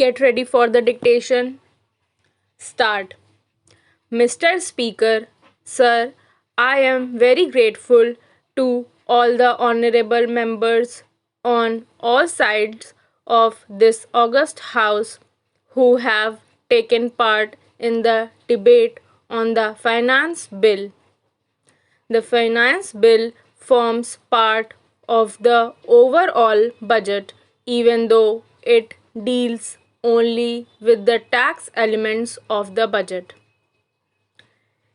Get ready for the dictation. Start. Mr. Speaker, Sir, I am very grateful to all the honorable members on all sides of this august House who have taken part in the debate on the Finance Bill. The Finance Bill forms part of the overall budget, even though it deals only with the tax elements of the budget.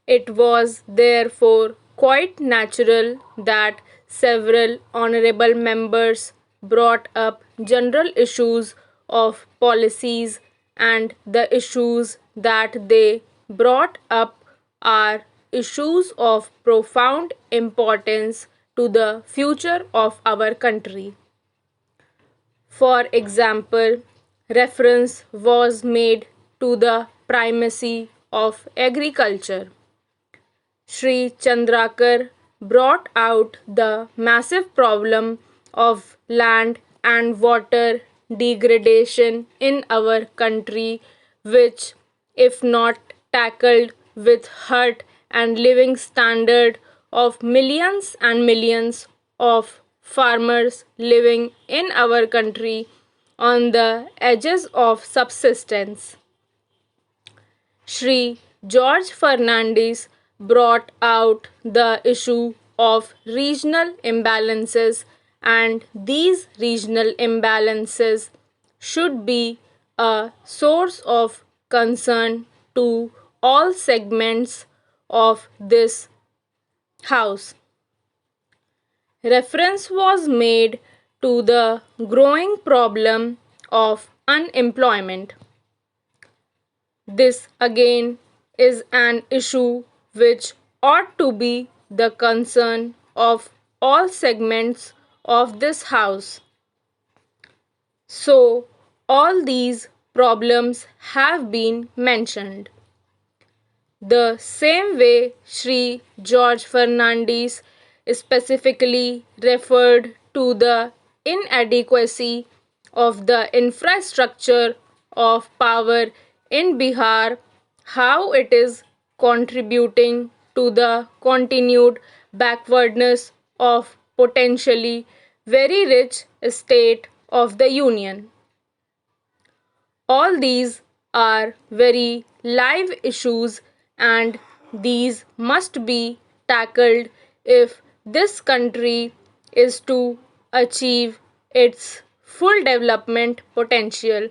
It was therefore quite natural that several honorable members brought up general issues of policies, and the issues that they brought up are issues of profound importance to the future of our country. For example, reference was made to the primacy of agriculture. Sri Chandrakar brought out the massive problem of land and water degradation in our country, which, if not tackled with heart and living standard of millions and millions of farmers living in our country on the edges of subsistence. Sri George Fernandes brought out the issue of regional imbalances, and these regional imbalances should be a source of concern to all segments of this House. Reference was made to the growing problem of unemployment. This again is an issue which ought to be the concern of all segments of this House. So, all these problems have been mentioned. The same way Sri George Fernandes specifically referred to the inadequacy of the infrastructure of power in Bihar, how it is contributing to the continued backwardness of potentially very rich state of the Union. All these are very live issues, and these must be tackled if this country is to achieve its full development potential,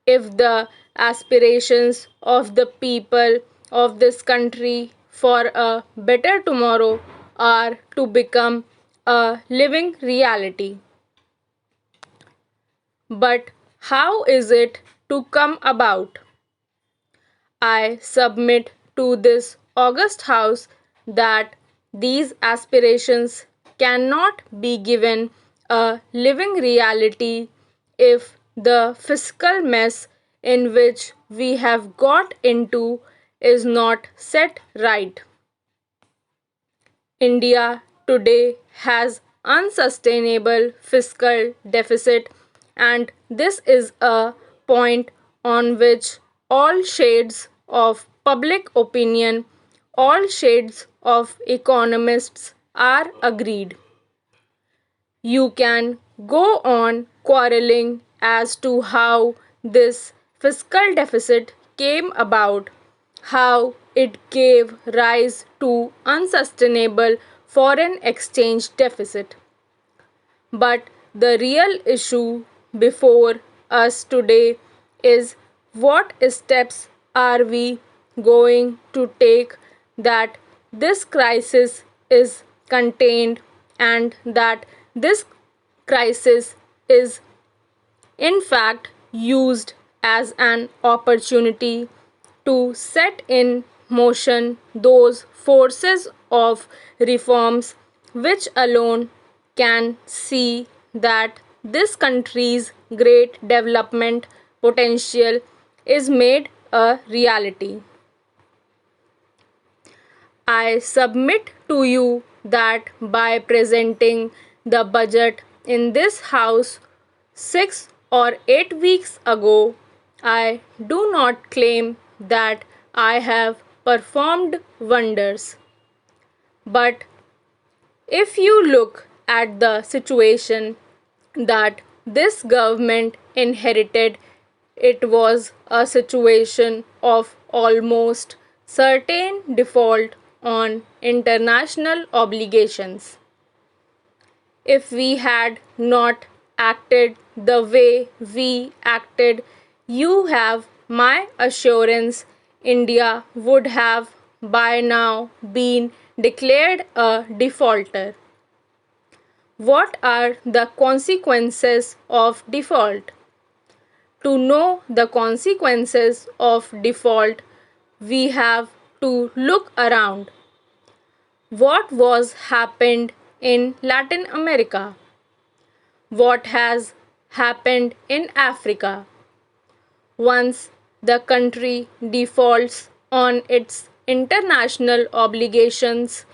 if the aspirations of the people of this country for a better tomorrow are to become a living reality. But how is it to come about? I submit to this august House that these aspirations cannot be given a living reality if the fiscal mess in which we have got into is not set right. India today has unsustainable fiscal deficit, and this is a point on which all shades of public opinion, all shades of economists are agreed. You can go on quarreling as to how this fiscal deficit came about, how it gave rise to unsustainable foreign exchange deficit. But the real issue before us today is what steps are we going to take that this crisis is contained and that this crisis is in fact used as an opportunity to set in motion those forces of reforms which alone can see that this country's great development potential is made a reality. I submit to you that by presenting the budget in this House 6 or 8 weeks ago, I do not claim that I have performed wonders. But if you look at the situation that this government inherited, it was a situation of almost certain default on international obligations. If we had not acted the way we acted, you have my assurance India would have by now been declared a defaulter. What are the consequences of default? To know the consequences of default, we have to look around. What was happened in Latin America? What has happened in Africa? Once the country defaults on its international obligations,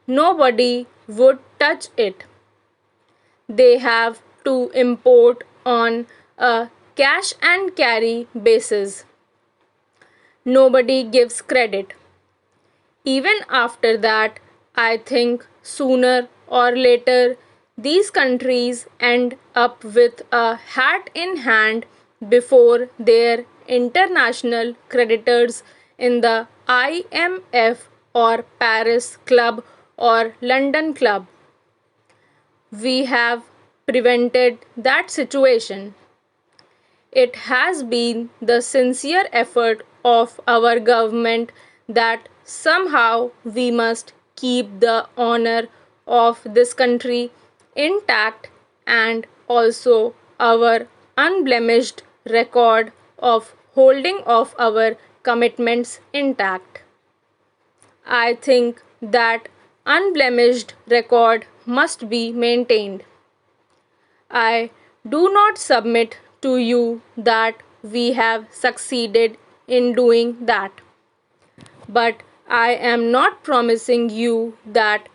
nobody would touch it. They have to import on a cash and carry basis. Nobody gives credit. Even after that, I think sooner or later these countries end up with a hat in hand before their international creditors in the IMF or Paris Club or London Club. We have prevented that situation. It has been the sincere effort of our government that somehow we must keep the honor of this country intact and also our unblemished record of holding of our commitments intact. I think that unblemished record must be maintained. I do not submit to you that we have succeeded in doing that. But I am not promising you that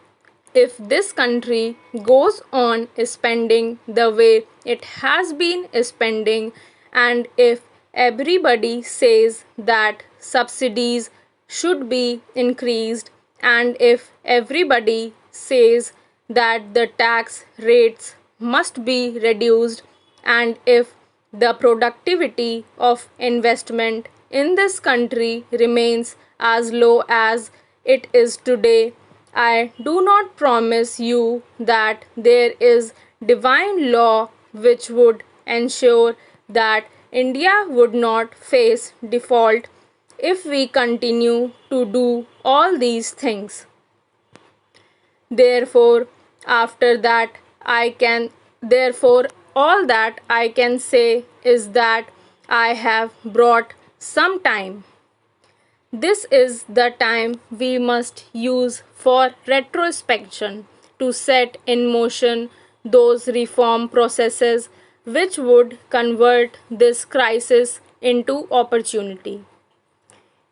if this country goes on spending the way it has been spending, and if everybody says that subsidies should be increased, and if everybody says that the tax rates must be reduced, and if the productivity of investment in this country remains as low as it is today, I do not promise you that there is divine law which would ensure that India would not face default if we continue to do all these things. Therefore, after that, all that I can say is that I have brought some time. This is the time we must use for retrospection to set in motion those reform processes which would convert this crisis into opportunity.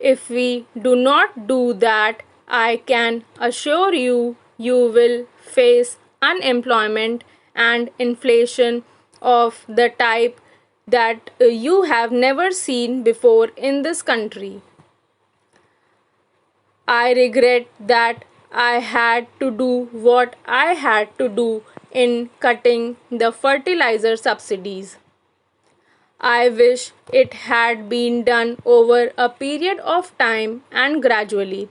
If we do not do that, I can assure you, you will face unemployment and inflation of the type that you have never seen before in this country. I regret that I had to do what I had to do in cutting the fertilizer subsidies. I wish it had been done over a period of time and gradually.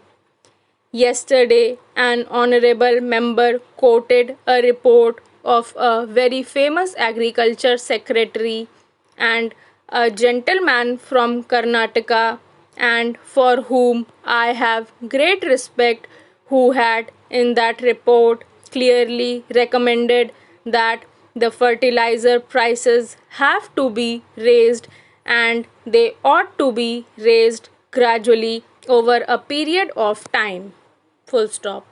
Yesterday, an honorable member quoted a report of a very famous agriculture secretary and a gentleman from Karnataka, and for whom I have great respect, who had in that report clearly recommended that the fertilizer prices have to be raised, and they ought to be raised gradually over a period of time. Full stop.